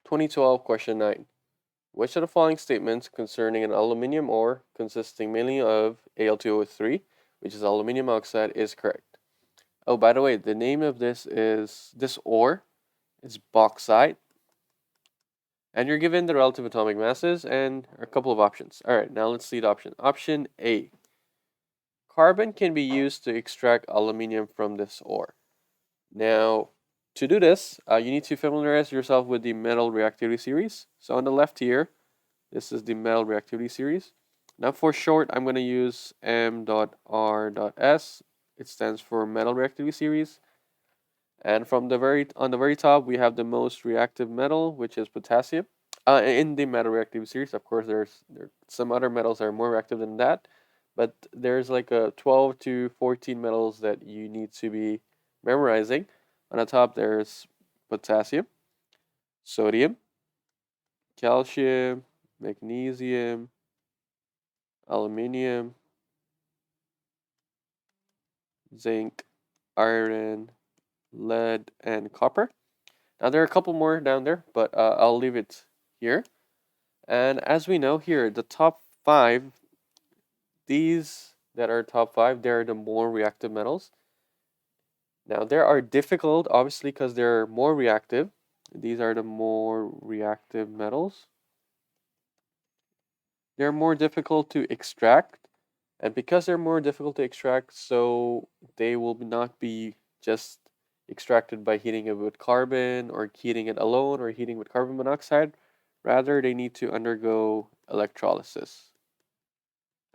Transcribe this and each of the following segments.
2012 question 9. Which of the following statements concerning an aluminum ore consisting mainly of Al2O3, which is aluminum oxide, is correct? Oh, by the way, the name of this ore is bauxite. And you're given the relative atomic masses and a couple of options. All right, now let's see the option. Option A. Carbon can be used to extract aluminum from this ore. Now, to do this, you need to familiarize yourself with the metal reactivity series. So on the left here, this is the metal reactivity series. Now for short, I'm going to use M.R.S. It stands for metal reactivity series. And on the very top, we have the most reactive metal, which is potassium. In the metal reactivity series, of course, there some other metals that are more reactive than that, but there's like a 12 to 14 metals that you need to be memorizing. On the top, there's potassium, sodium, calcium, magnesium, aluminium, zinc, iron, lead, and copper. Now there are a couple more down there, but I'll leave it here. And as we know here, the top 5, these that are top 5, they're the more reactive metals. Now there are difficult, obviously, because they're more reactive. These are the more reactive metals. They're more difficult to extract. And because they're more difficult to extract, so they will not be just extracted by heating it with carbon or heating it alone or heating with carbon monoxide. Rather, they need to undergo electrolysis.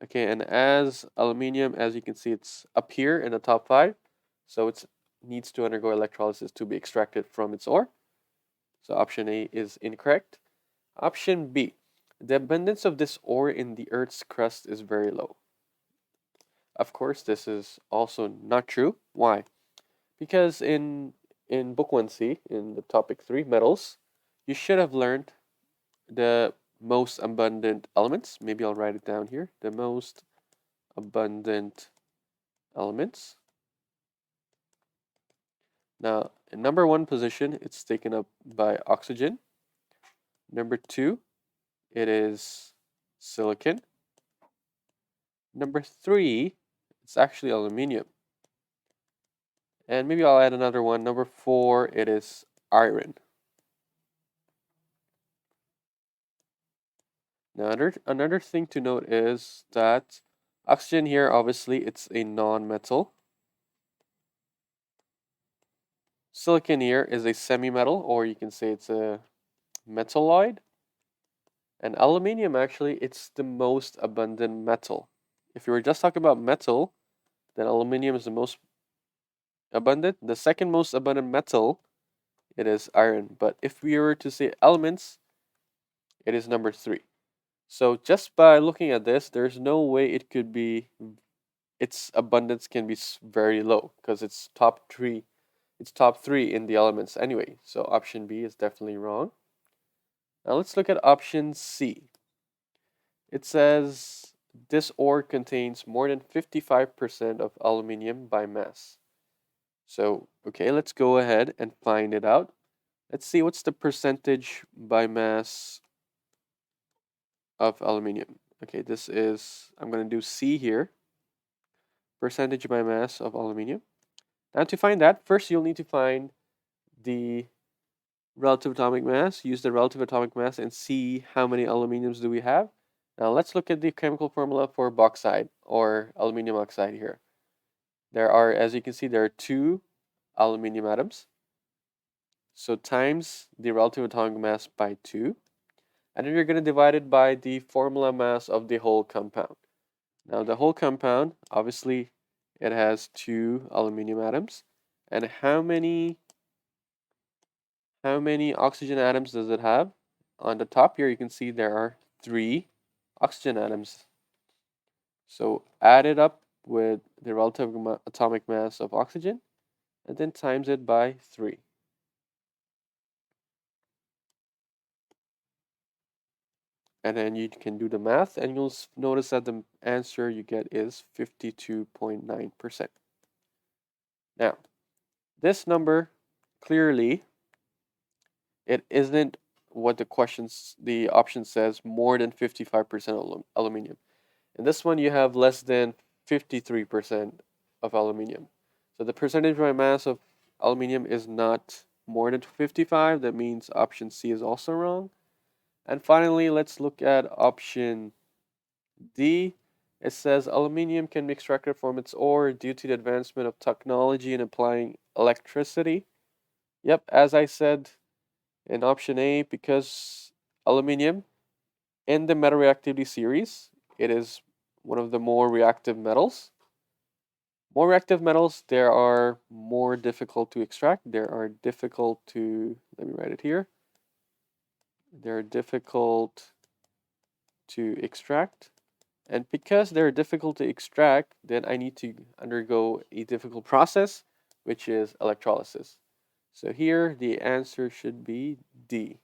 Okay, and as aluminium, as you can see, it's up here in the top 5. So it needs to undergo electrolysis to be extracted from its ore. So option A is incorrect. Option B, the abundance of this ore in the Earth's crust is very low. Of course, this is also not true. Why? Because in book 1C, in the topic 3, metals, you should have learned the most abundant elements. Maybe I'll write it down here. The most abundant elements. Now, in number 1 position, it's taken up by oxygen. Number 2, it is silicon. Number 3, it's actually aluminium. And maybe I'll add another one. Number 4, it is iron. Now, another thing to note is that oxygen here, obviously, it's a non-metal. Silicon here is a semi-metal, or you can say it's a metalloid. And aluminium, actually, it's the most abundant metal. If you were just talking about metal, then aluminium is the most abundant. The second most abundant metal, it is iron. But if we were to say elements, it is number 3. So just by looking at this, there's no way it could be, its abundance can be very low because it's top 3. It's top 3 in the elements anyway. So option B is definitely wrong. Now let's look at option C. It says this ore contains more than 55% of aluminium by mass. So, okay, let's go ahead and find it out. Let's see what's the percentage by mass of aluminium. Okay, this is, I'm going to do C here. Percentage by mass of aluminium. Now to find that, first you'll need to find the relative atomic mass, use the relative atomic mass and see how many aluminiums do we have. Now let's look at the chemical formula for bauxite or aluminium oxide here. There are, as you can see, there are 2 aluminium atoms. So times the relative atomic mass by 2. And then you're going to divide it by the formula mass of the whole compound. Now the whole compound, obviously, it has 2 aluminium atoms. And how many oxygen atoms does it have? On the top here, you can see there are 3 oxygen atoms. So add it up with the relative atomic mass of oxygen and then times it by 3. And then you can do the math and you'll notice that the answer you get is 52.9%. Now, this number, clearly, it isn't what the option says, more than 55% aluminum. In this one, you have less than 53% of aluminum. So the percentage by mass of aluminum is not more than 55. That means option C is also wrong. And finally, let's look at option D. It says aluminium can be extracted from its ore due to the advancement of technology in applying electricity. Yep, as I said in option A, because aluminium in the metal reactivity series, it is one of the more reactive metals. More reactive metals, they are more difficult to extract. They are difficult to, let me write it here. They're difficult to extract. And because they're difficult to extract, then I need to undergo a difficult process, which is electrolysis. So here the answer should be D.